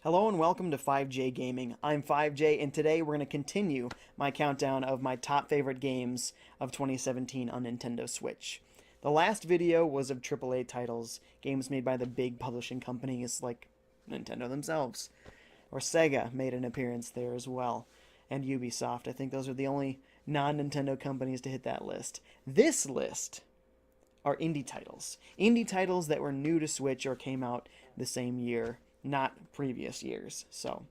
Hello and welcome to FiveJay Gaming. I'm FiveJay, and today we're going to continue my countdown of my top favorite games of 2017 on Nintendo Switch. The last video was of AAA titles, games made by the big publishing companies like Nintendo themselves, or Sega made an appearance there as well, and Ubisoft. I think those are the only non-Nintendo companies to hit that list. This list are indie titles. Indie titles that were new to Switch or came out the same year, not previous years. So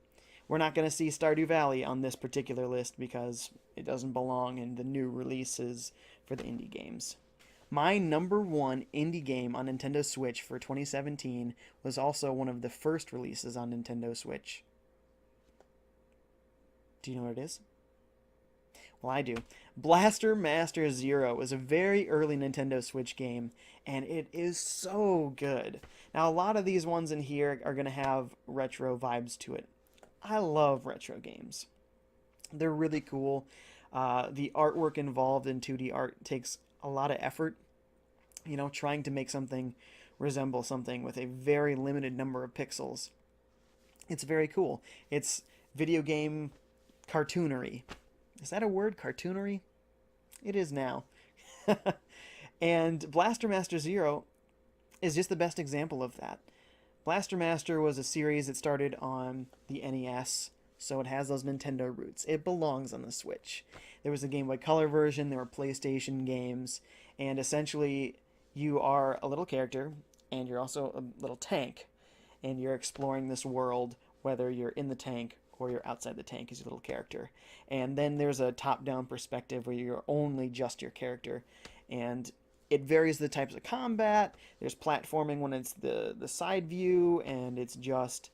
we're not going to see Stardew Valley on this particular list because it doesn't belong in the new releases for the indie games. My number one indie game on Nintendo Switch for 2017 was also one of the first releases on Nintendo Switch. Do you know what it is? Well, I do. Blaster Master Zero is a very early Nintendo Switch game, and it is so good. Now, a lot of these ones in here are going to have retro vibes to it. I love retro games. They're really cool. The artwork involved in 2D art takes a lot of effort. You know, trying to make something resemble something with a very limited number of pixels. It's very cool. It's video game cartoonery. Is that a word? Cartoonery? It is now. And Blaster Master Zero is just the best example of that. Blaster Master was a series that started on the NES, so it has those Nintendo roots. It belongs on the Switch. There was a Game Boy Color version, there were PlayStation games, and essentially you are a little character, and you're also a little tank, and you're exploring this world, whether you're in the tank or you're outside the tank as your little character. And then there's a top-down perspective where you're only just your character. And it varies the types of combat. There's platforming when it's the side view, and it's just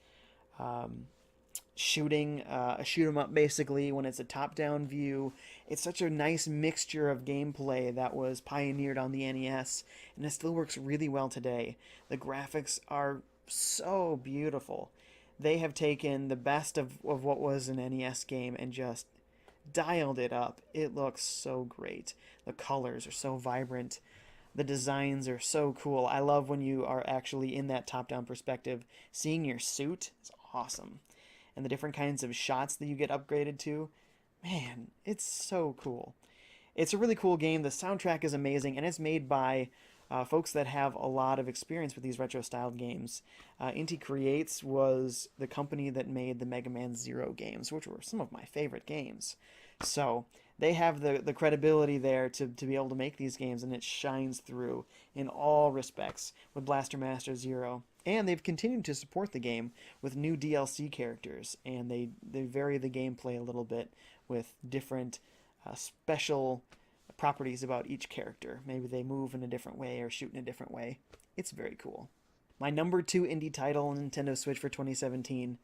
shooting, a shoot 'em up basically when it's a top-down view. It's such a nice mixture of gameplay that was pioneered on the NES, and it still works really well today. The graphics are so beautiful. They have taken the best of what was an NES game and just dialed it up. It looks so great. The colors are so vibrant. The designs are so cool. I love when you are actually in that top-down perspective. Seeing your suit is awesome. And the different kinds of shots that you get upgraded to. Man, it's so cool. It's a really cool game. The soundtrack is amazing, and it's made by folks that have a lot of experience with these retro-styled games. Inti Creates was the company that made the Mega Man Zero games, which were some of my favorite games. So they have the credibility there to be able to make these games, and it shines through in all respects with Blaster Master Zero. And they've continued to support the game with new DLC characters, and they vary the gameplay a little bit with different special properties about each character. Maybe they move in a different way or shoot in a different way. It's very cool. My number two indie title on Nintendo Switch for 2017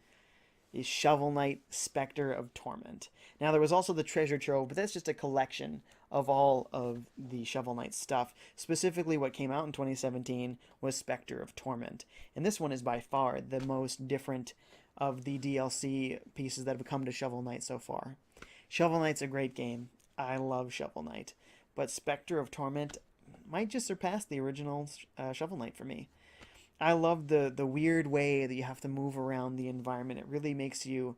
is Shovel Knight Spectre of Torment. Now, there was also the Treasure Trove, but that's just a collection of all of the Shovel Knight stuff. Specifically, what came out in 2017 was Spectre of Torment. And this one is by far the most different of the DLC pieces that have come to Shovel Knight so far. Shovel Knight's a great game. I love Shovel Knight. But Spectre of Torment might just surpass the original Shovel Knight for me. I love the weird way that you have to move around the environment. It really makes you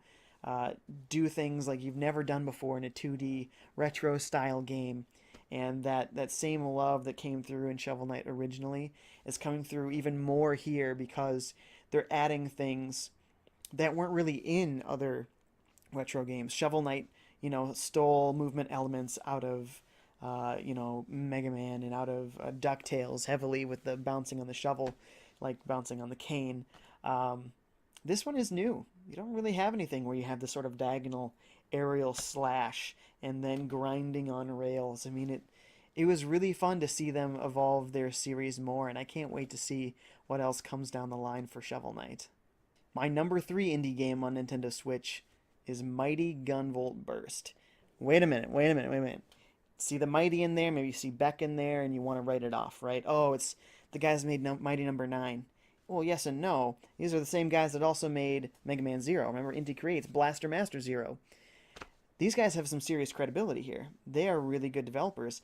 do things like you've never done before in a 2D retro-style game. And that same love that came through in Shovel Knight originally is coming through even more here because they're adding things that weren't really in other retro games. Shovel Knight, stole movement elements out of Mega Man and out of DuckTales heavily with the bouncing on the shovel, like bouncing on the cane. This one is new. You don't really have anything where you have this sort of diagonal aerial slash and then grinding on rails. I mean, it was really fun to see them evolve their series more, and I can't wait to see what else comes down the line for Shovel Knight. My number three indie game on Nintendo Switch is Mighty Gunvolt Burst. Wait a minute. See the Mighty in there, maybe you see Beck in there, and you want to write it off, right? Oh, it's the guys that made Mighty number 9. Well, yes and no. These are the same guys that also made Mega Man Zero. Remember, Inti Creates Blaster Master Zero. These guys have some serious credibility here. They are really good developers.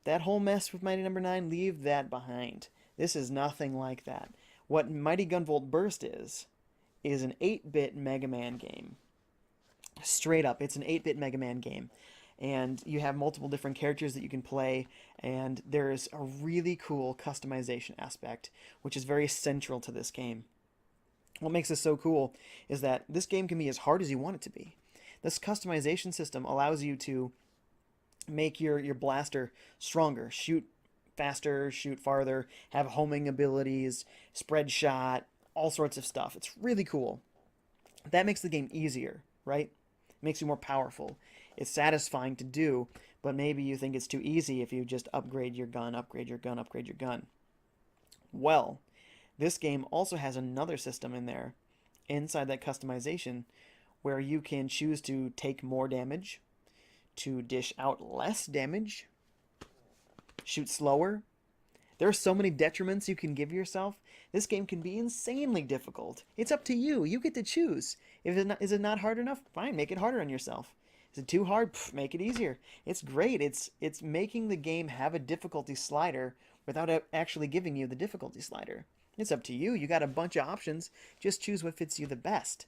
That whole mess with Mighty number 9, leave that behind. This is nothing like that. What Mighty Gunvolt Burst is is an 8-bit Mega Man game. Straight up, it's an 8-bit Mega Man game. And you have multiple different characters that you can play, and there's a really cool customization aspect, which is very central to this game. What makes this so cool is that this game can be as hard as you want it to be. This customization system allows you to make your blaster stronger, shoot faster, shoot farther, have homing abilities, spread shot, all sorts of stuff. It's really cool. That makes the game easier, right? It makes you more powerful. It's satisfying to do, but maybe you think it's too easy if you just upgrade your gun, upgrade your gun, upgrade your gun. Well, this game also has another system in there, inside that customization, where you can choose to take more damage, to dish out less damage, shoot slower. There are so many detriments you can give yourself. This game can be insanely difficult. It's up to you. You get to choose. Is it not hard enough? Fine, make it harder on yourself. Is it too hard? Make it easier. It's great. It's making the game have a difficulty slider without actually giving you the difficulty slider. It's up to you. You got a bunch of options. Just choose what fits you the best.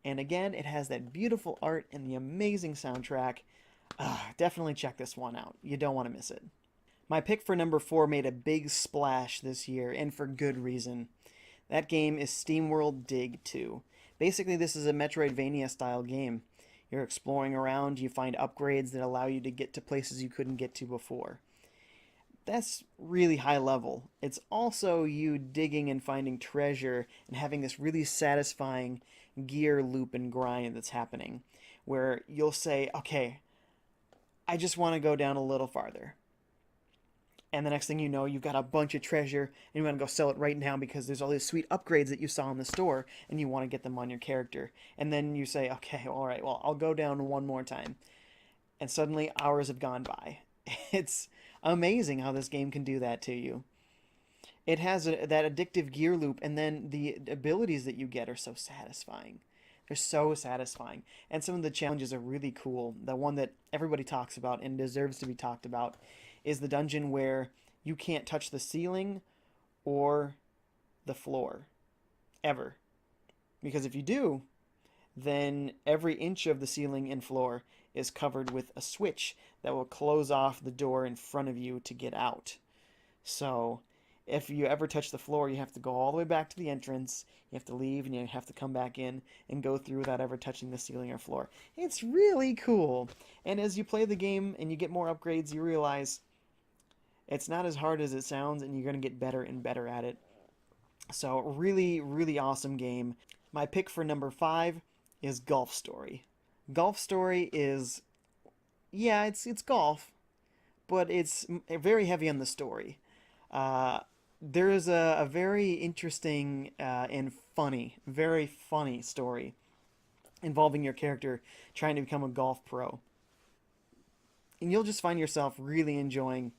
And again, it has that beautiful art and the amazing soundtrack. Definitely check this one out. You don't want to miss it. My pick for number 4 made a big splash this year, and for good reason. That game is Steamworld Dig 2. Basically, this is a Metroidvania-style game. You're exploring around, you find upgrades that allow you to get to places you couldn't get to before. That's really high level. It's also you digging and finding treasure and having this really satisfying gear loop and grind that's happening, where you'll say, okay, I just want to go down a little farther. And the next thing you know, you've got a bunch of treasure, and you want to go sell it right now because there's all these sweet upgrades that you saw in the store, and you want to get them on your character. And then you say, okay, all right, well, I'll go down one more time. And suddenly, hours have gone by. It's amazing how this game can do that to you. It has that addictive gear loop, and then the abilities that you get are so satisfying. They're so satisfying. And some of the challenges are really cool. The one that everybody talks about and deserves to be talked about is the dungeon where you can't touch the ceiling or the floor. Ever. Because if you do, then every inch of the ceiling and floor is covered with a switch that will close off the door in front of you to get out. So if you ever touch the floor, you have to go all the way back to the entrance, you have to leave, and you have to come back in and go through without ever touching the ceiling or floor. It's really cool. And as you play the game and you get more upgrades, you realize it's not as hard as it sounds, and you're going to get better and better at it. So really, really awesome game. My pick for number 5 is Golf Story. Golf Story is, yeah, it's golf, but it's very heavy on the story. There is a very interesting and funny, very funny story involving your character trying to become a golf pro. And you'll just find yourself really enjoying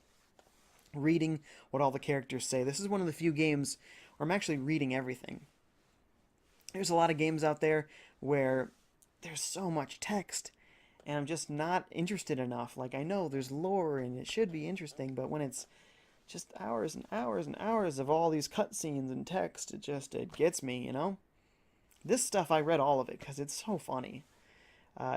reading what all the characters say. This is one of the few games where I'm actually reading everything. There's a lot of games out there where there's so much text and I'm just not interested enough. Like, I know there's lore and it should be interesting, but when it's just hours and hours and hours of all these cutscenes and text, it gets me, you know? This stuff, I read all of it because it's so funny.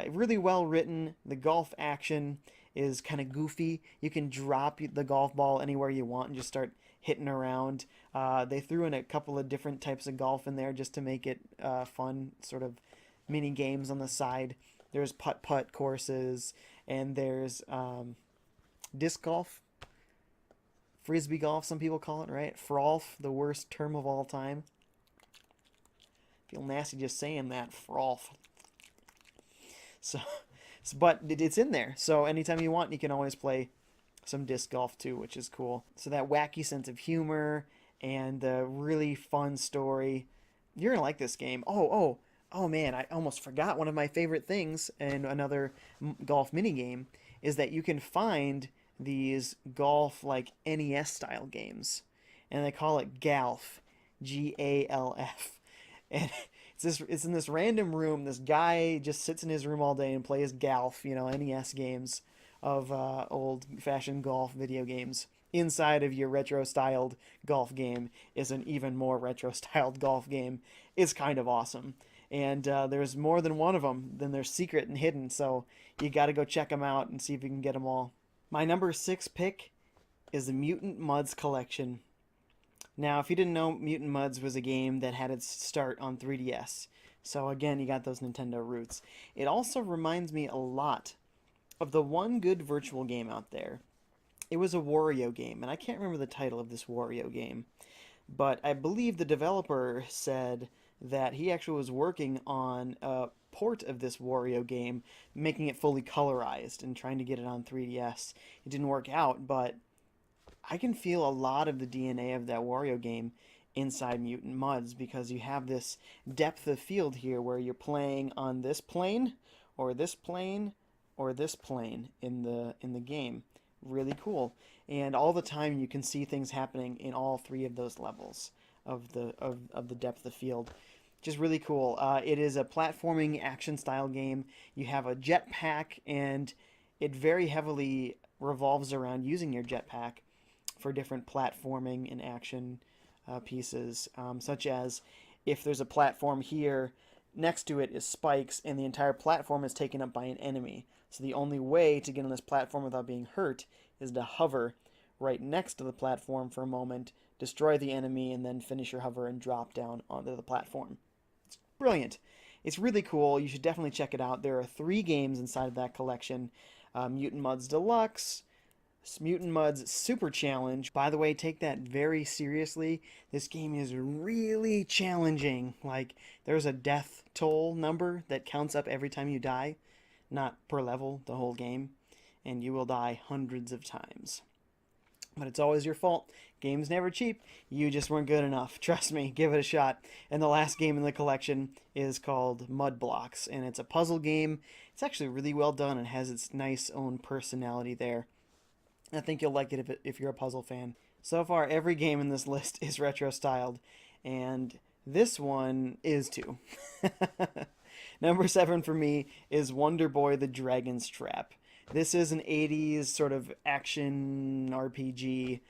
Really well written. The golf action is kind of goofy. You can drop the golf ball anywhere you want and just start hitting around. They threw in a couple of different types of golf in there just to make it fun, sort of mini games on the side. There's putt-putt courses, and there's disc golf, frisbee golf, some people call it, right? Frolf, the worst term of all time. Feel nasty just saying that, frolf. But it's in there, so anytime you want, you can always play some disc golf too, which is cool. So that wacky sense of humor and the really fun story, you're gonna like this game. Oh man, I almost forgot one of my favorite things in another golf mini game is that you can find these golf like NES style games, and they call it GALF, GALF, and it's in this random room. This guy just sits in his room all day and plays GALF, NES games of old-fashioned golf video games. inside of your retro-styled golf game is an even more retro-styled golf game. It's kind of awesome. And there's more than one of them. Then they're secret and hidden, so you got to go check them out and see if you can get them all. My number 6 pick is the Mutant Mudds collection. Now, if you didn't know, Mutant Mudds was a game that had its start on 3DS. So again, you got those Nintendo roots. It also reminds me a lot of the one good virtual game out there. It was a Wario game, and I can't remember the title of this Wario game. But I believe the developer said that he actually was working on a port of this Wario game, making it fully colorized and trying to get it on 3DS. It didn't work out, but I can feel a lot of the DNA of that Wario game inside Mutant Mudds because you have this depth of field here where you're playing on this plane or this plane or this plane in the game. Really cool. And all the time you can see things happening in all three of those levels of the depth of field. Just really cool. It is a platforming action style game. You have a jetpack, and it very heavily revolves around using your jetpack for different platforming and action pieces, such as if there's a platform here, next to it is spikes, and the entire platform is taken up by an enemy. So the only way to get on this platform without being hurt is to hover right next to the platform for a moment, destroy the enemy, and then finish your hover and drop down onto the platform. It's brilliant. It's really cool. You should definitely check it out. There are 3 games inside of that collection. Mutant Mudds Deluxe, Mutant Mudds Super Challenge. By the way, take that very seriously. This game is really challenging. Like, there's a death toll number that counts up every time you die. Not per level, the whole game. And you will die hundreds of times. But it's always your fault. Game's never cheap. You just weren't good enough. Trust me, give it a shot. And the last game in the collection is called Mud Blocks, and it's a puzzle game. It's actually really well done and has its nice own personality there. I think you'll like it if you're a puzzle fan. So far, every game in this list is retro-styled, and this one is too. Number 7 for me is Wonder Boy the Dragon's Trap. This is an 80s sort of action RPG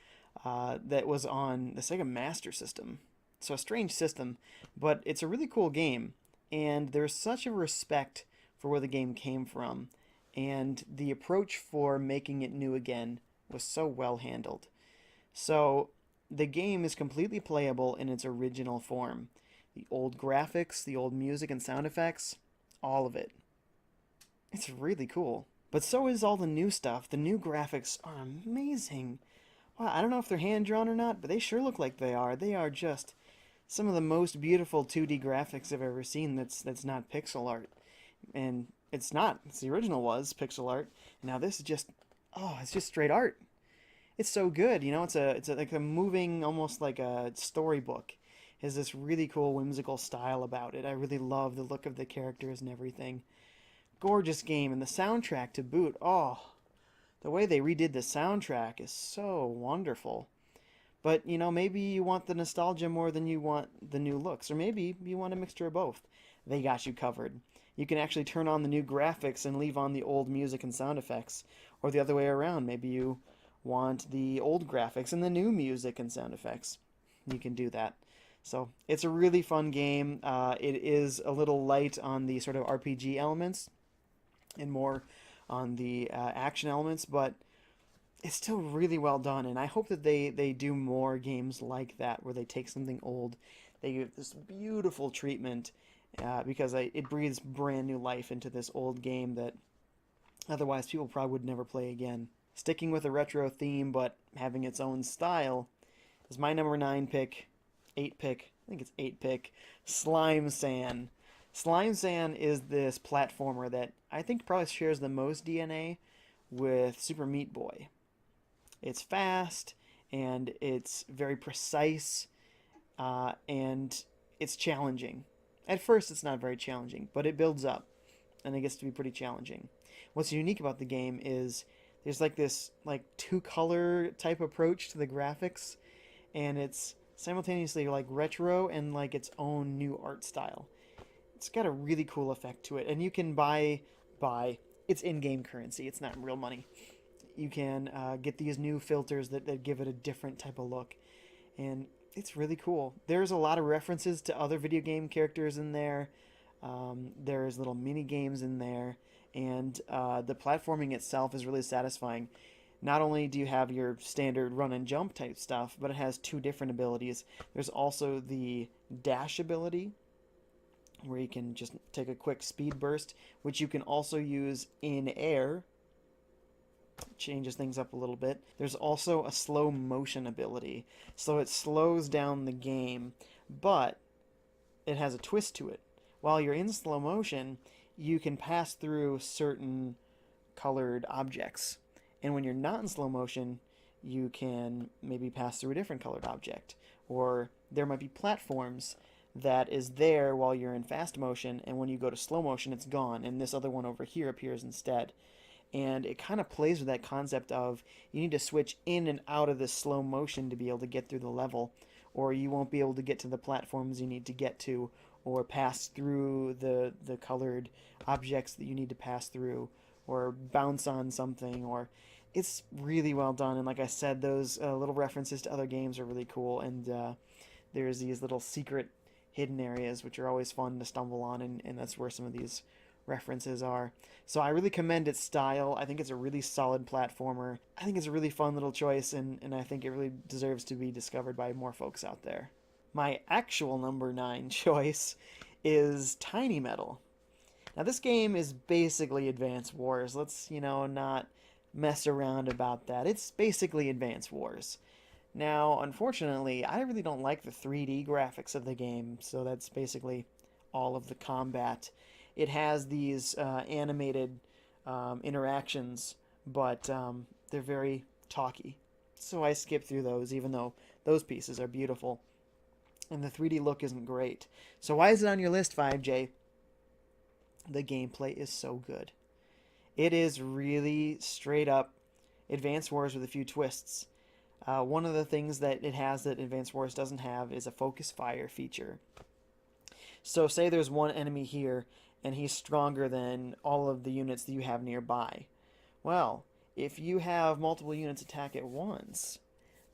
that was on the Sega Master System. So a strange system, but it's a really cool game. And there's such a respect for where the game came from. And the approach for making it new again was so well handled. So the game is completely playable in its original form. The old graphics, the old music and sound effects, all of it. It's really cool. But so is all the new stuff. The new graphics are amazing. Wow, I don't know if they're hand-drawn or not, but they sure look like they are. They are just some of the most beautiful 2D graphics I've ever seen that's not pixel art. And it's not. The original was pixel art. Now this is just, it's just straight art. It's so good, you know. It's like a moving, almost like a storybook. It has this really cool, whimsical style about it. I really love the look of the characters and everything. Gorgeous game, and the soundtrack to boot. Oh, the way they redid the soundtrack is so wonderful. But, you know, maybe you want the nostalgia more than you want the new looks, or maybe you want a mixture of both. They got you covered. You can actually turn on the new graphics and leave on the old music and sound effects, or the other way around. Maybe you want the old graphics and the new music and sound effects. You can do that. So it's a really fun game. It is a little light on the sort of RPG elements and more on the action elements, but it's still really well done, and I hope that they do more games like that where they take something old, they give this beautiful treatment because it breathes brand new life into this old game that otherwise people probably would never play again. Sticking with a retro theme but having its own style is my number 9 pick, 8 pick, I think it's 8 pick, Slime Sand. Slime Sand is this platformer that I think probably shares the most DNA with Super Meat Boy. It's fast, and it's very precise, and it's challenging. At first, it's not very challenging, but it builds up, and it gets to be pretty challenging. What's unique about the game is there's like this two-color type approach to the graphics, and it's simultaneously like retro and like its own new art style. It's got a really cool effect to it, and you can buy its in-game currency. It's not real money. you can get these new filters that give it a different type of look. And it's really cool. There's a lot of references to other video game characters in there. There's little mini games in there, and the platforming itself is really satisfying. Not only do you have your standard run and jump type stuff, but it has two different abilities. There's also the dash ability, where you can just take a quick speed burst, which you can also use in air. Changes things up a little bit. There's also a slow motion ability, so it slows down the game, but it has a twist to it. While you're in slow motion, you can pass through certain colored objects, and when you're not in slow motion, you can maybe pass through a different colored object, or there might be platforms that is there while you're in fast motion, and when you go to slow motion, it's gone, and this other one over here appears instead. And it kind of plays with that concept of you need to switch in and out of this slow motion to be able to get through the level, or you won't be able to get to the platforms you need to get to, or pass through the colored objects that you need to pass through, or bounce on something. Or it's really well done. And like I said, those little references to other games are really cool. And there's these little secret hidden areas which are always fun to stumble on, and that's where some of these references are. So I really commend its style. I think it's a really solid platformer. I think it's a really fun little choice, and I think it really deserves to be discovered by more folks out there. My actual number 9 choice is Tiny Metal. Now this game is basically Advance Wars. Let's, not mess around about that. It's basically Advance Wars. Now, unfortunately, I really don't like the 3D graphics of the game, so that's basically all of the combat. It has these animated interactions, but they're very talky. So I skip through those, even though those pieces are beautiful. And the 3D look isn't great. So why is it on your list, FiveJay? The gameplay is so good. It is really straight up Advance Wars with a few twists. One of the things that it has that Advance Wars doesn't have is a focus fire feature. So say there's one enemy here, and he's stronger than all of the units that you have nearby. Well, if you have multiple units attack at once,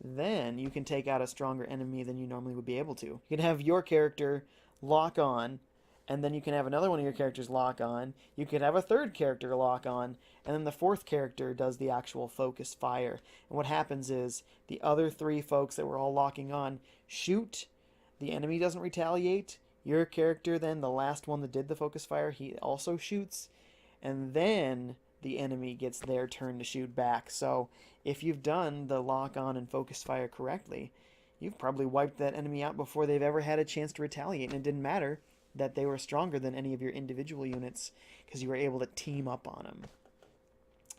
then you can take out a stronger enemy than you normally would be able to. You can have your character lock on, and then you can have another one of your characters lock on. You could have a third character lock on, and then the fourth character does the actual focus fire. And what happens is the other 3 folks that were all locking on shoot. The enemy doesn't retaliate. Your character, then, the last one that did the focus fire, he also shoots. And then the enemy gets their turn to shoot back. So if you've done the lock on and focus fire correctly, you've probably wiped that enemy out before they've ever had a chance to retaliate. And it didn't matter that they were stronger than any of your individual units, because you were able to team up on them.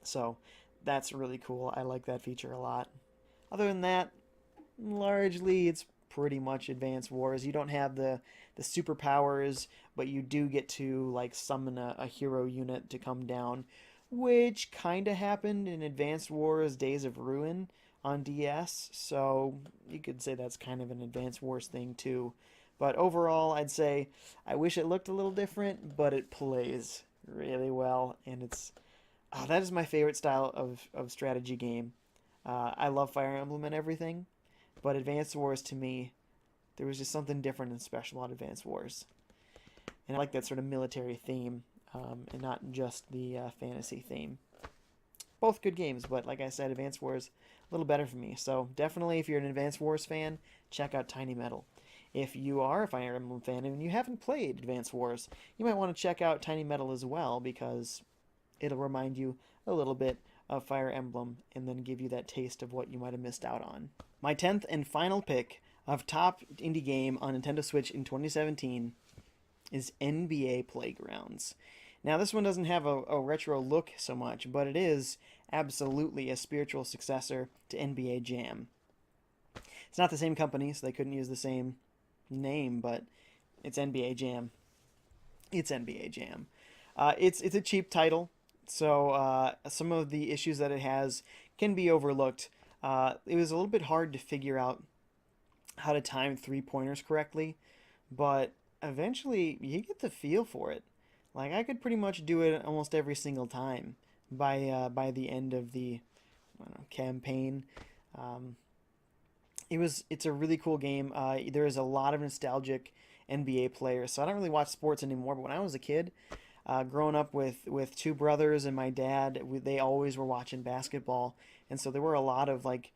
So that's really cool. I like that feature a lot. Other than that, largely it's pretty much Advance Wars. You don't have the superpowers, but you do get to summon a hero unit to come down, which kind of happened in Advanced Wars Days of Ruin on DS, so you could say that's kind of an Advance Wars thing too. But overall, I'd say I wish it looked a little different, but it plays really well, and that is my favorite style of strategy game. I love Fire Emblem and everything, but Advance Wars, to me, there was just something different and special about Advance Wars. And I like that sort of military theme, and not just the fantasy theme. Both good games, but like I said, Advance Wars a little better for me. So definitely, if you're an Advance Wars fan, check out Tiny Metal. If you are a Fire Emblem fan and you haven't played Advance Wars, you might want to check out Tiny Metal as well, because it'll remind you a little bit of Fire Emblem and then give you that taste of what you might have missed out on. My 10th and final pick of top indie game on Nintendo Switch in 2017 is NBA Playgrounds. Now, this one doesn't have a retro look so much, but it is absolutely a spiritual successor to NBA Jam. It's not the same company, so they couldn't use the same name, but it's NBA Jam. It's NBA Jam. It's a cheap title, so some of the issues that it has can be overlooked. It was a little bit hard to figure out how to time 3-pointers correctly, but eventually you get the feel for it. I could pretty much do it almost every single time by the end of the I don't know, campaign. Um, it's a really cool game. There is a lot of nostalgic NBA players, so I don't really watch sports anymore. But when I was a kid, growing up with two brothers and my dad, they always were watching basketball, and so there were a lot of like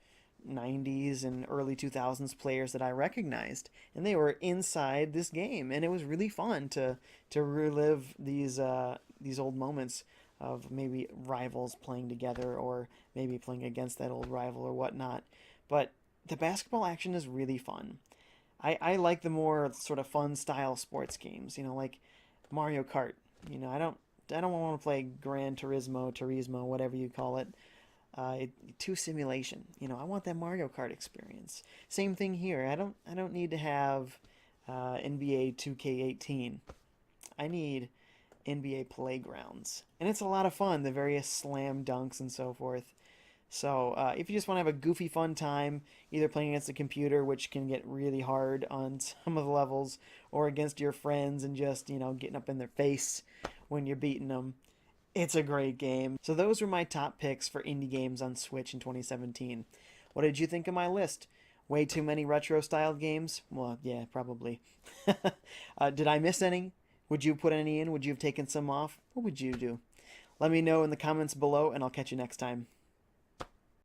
90s and early 2000s players that I recognized, and they were inside this game, and it was really fun to relive these old moments of maybe rivals playing together or maybe playing against that old rival or whatnot. But the basketball action is really fun. I like the more sort of fun style sports games, like Mario Kart. I don't want to play Gran Turismo, whatever you call it. To simulation. I want that Mario Kart experience. Same thing here. I don't need to have NBA 2K18. I need NBA Playgrounds, and it's a lot of fun. The various slam dunks and so forth. So if you just want to have a goofy, fun time, either playing against a computer, which can get really hard on some of the levels, or against your friends and just getting up in their face when you're beating them, it's a great game. So those were my top picks for indie games on Switch in 2017. What did you think of my list? Way too many retro-styled games? Well, yeah, probably. Did I miss any? Would you put any in? Would you have taken some off? What would you do? Let me know in the comments below, and I'll catch you next time.